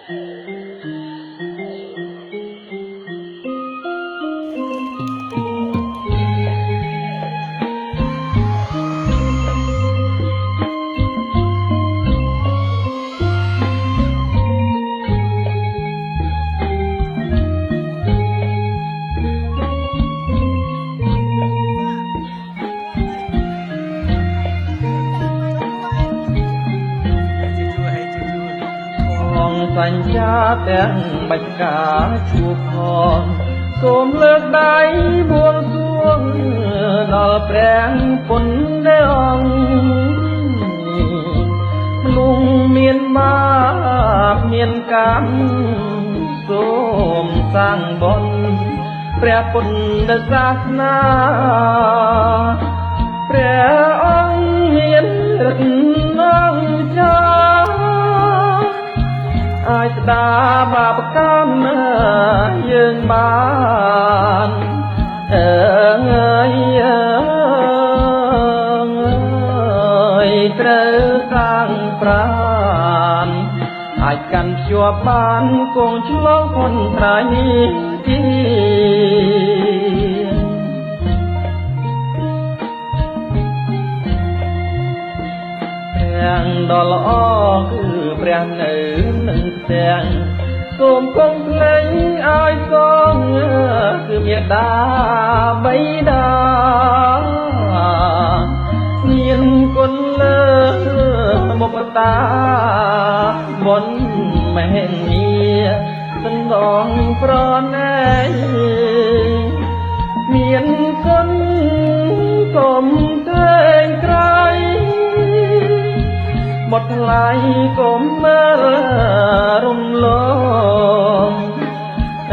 សញ្ញាទាំងបាច់ការជួបផងសូមលើកដៃបួងសួងដល់ព្រះពុទ្ធព្រះអង្គមនុស្សមានបាបមានកម្មសូមសាងបុណ្យព្រះពុទ្ធសាសនាព្រះអង្គមានឫទ្ធិអង្គចាអាចស្ដារបាបកម្មយើងបានអើយត្រូវសាងប្រានអាចកាន់ភ្ជាប់បានគង់ឆ្លងហនត្រៃទីព្រះដ៏ល្អគឺព្រះនៅនឹងផ្ទាំងសូមគង់ភ្លេងឲ្យសងគឺមេត្តាបិតាមានគុណលើមុបតាបុណ្យមហិមាសន្លងប្រណែមានគុណគុំតែងក្រៃបត់ថ្លៃកុំមើលរំលង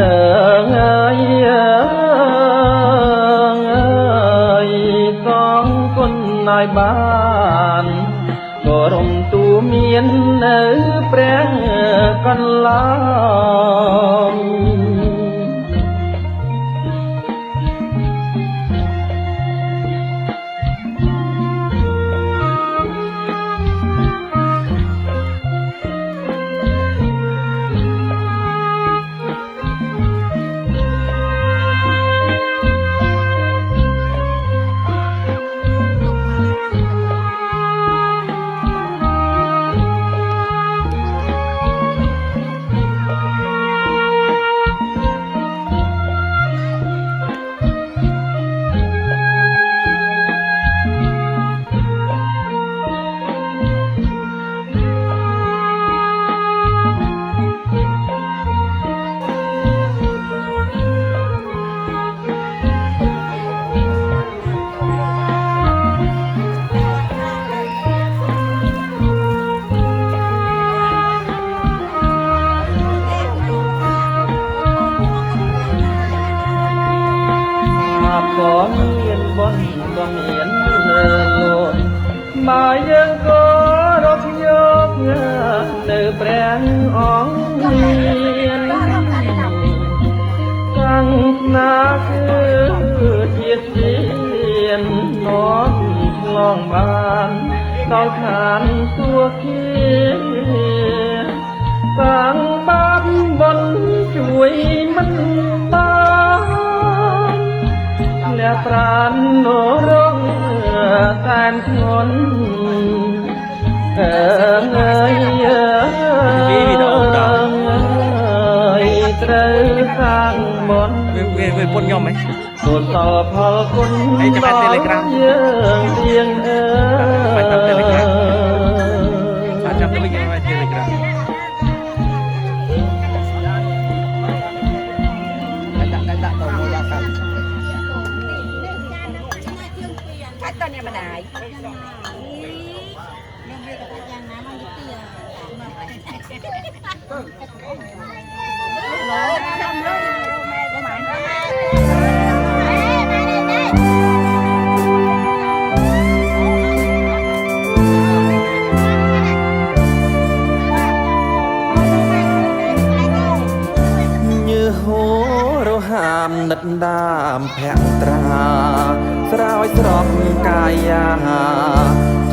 អើយសងគុណឲ្យបានក៏រំទូមាននៅព្រះកន្លងក៏មានបុណ្យក៏មានលើលោបើយើងក៏រកយកនៅព្រះអង្គមានសាសនាគឺជាទាននាំឆ្លងបានដល់ឋានសួគ៌សាងបាបបុណ្យជួយមិនបានលះប្រាននរងតែនធ្ងន់អើយត្រូវសាងមន្តវាពុនខ្ញុំហ៎កុសលផលគុណចាំតែ Telegram យើងទៀងចាំ Telegram ចាំទៅវិញមក Telegram ដាក់ទៅមួយយ៉ាងកាត់កាត់តនេះមិនដែរខ្ញុំវាកាត់យ៉ាងណាមកទីហាមនិតដាមភក្ត្រាស្រោចស្រពកាយា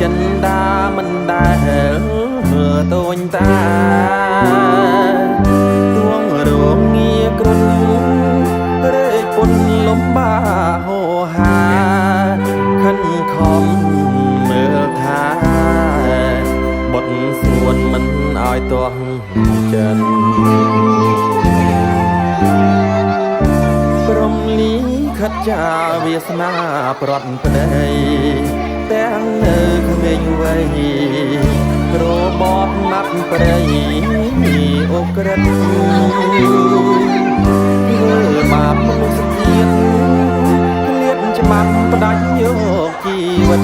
ចិន្តាមិនដែលមើលតូនតា ួនមិនឲ្យទាស់ចិនព្រមលីខិតចាវាសនាប្រត់ប្តីទាំងនៅក្មេងវ័យរបបណាត់ប្រៃអូក្រិតធ្វើបាបមនុស្សជាតិលៀបច្បាប់ផ្ដាច់យកជីវិត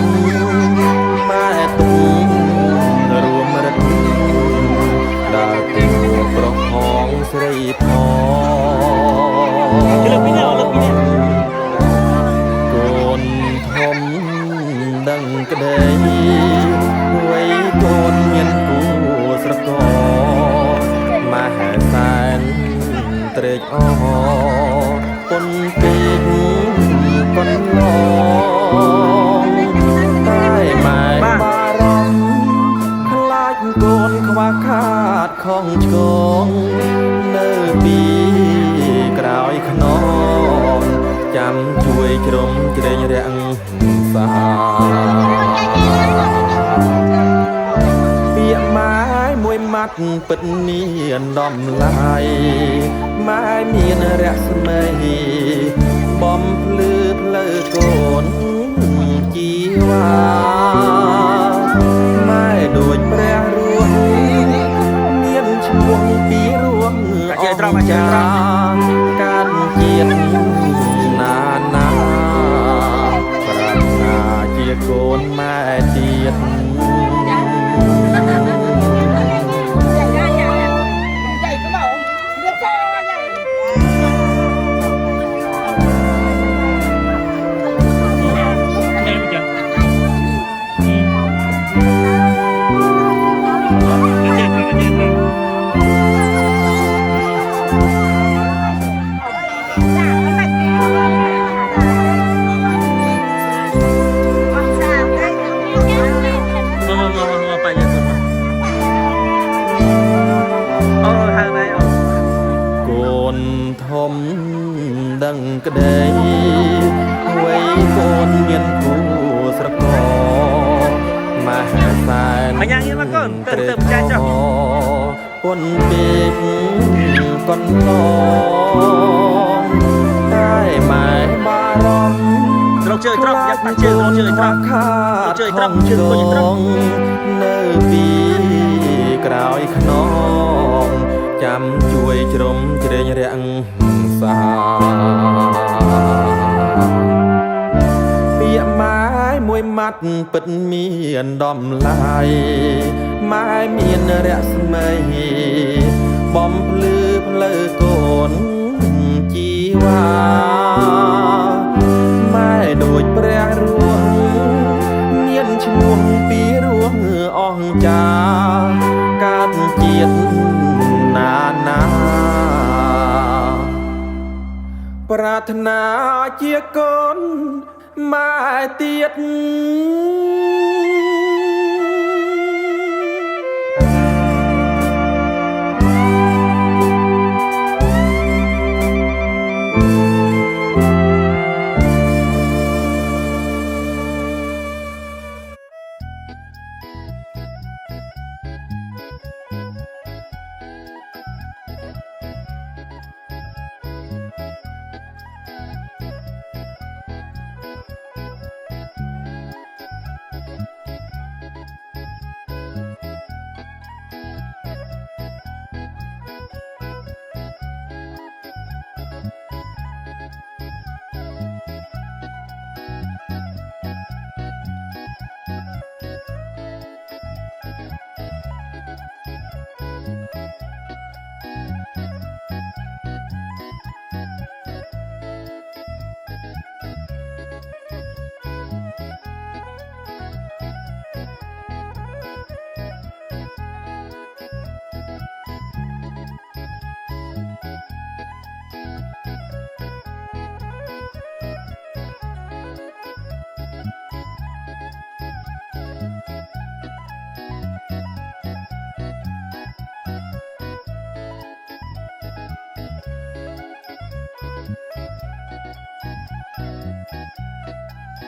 ម៉ែទុំរួមរិទ្ធដើរទៅប្រហងស្រីផងលើកពីនេះកូនធំដឹងក្តីវ័យកូនមានគូស្រករមហាសែនត្រេកអរពុនពេកកូនឡងតែម៉ែបារម្ភខ្លាចកូនខ្វះខាតខំឆ្កងនៅពីក្រោយខ្នងចាំជួយជ្រុំជ្រែងរាំងសាពាក្យម៉ែមួយម៉ាត់ពិតមានដំឡៃម៉ែមានរស្មីបំភ្លឺផ្លូវកូនជីវ៉ាម៉ែដូចព្រះរួងមានឈ្មោះពីរួងអង្ចាការជាតិណានាប្រាថ្នាជាកូនម៉ែទៀតដឹងក្តីវ័យកូនមានគូស្រករមហាសែនអញ្ញងមកកូនទៅចាស់ចុះពុនពេកកូនឡងតែម៉ែបារម្ភត្រង់ជើត្រង់យ៉ាត់ជើត្រង់ជើត្រង់ខាតជើត្រង់ជើកូនត្រង់នៅពីក្រោយខ្នងចាំជួយជ្រុំជ្រែងរាំងសាពាក្យម៉ែមួយម៉ាត់ពិតមានដំឡៃម៉ែមានរស្មីបំភ្លឺផ្លូវកូនជីវ៉ាម៉ែដូចព្រះរួងមានឈ្មោះពីរួងអង្ចាកើតជាតិណានាប្រាថ្នាជាកូនម៉ែទៀត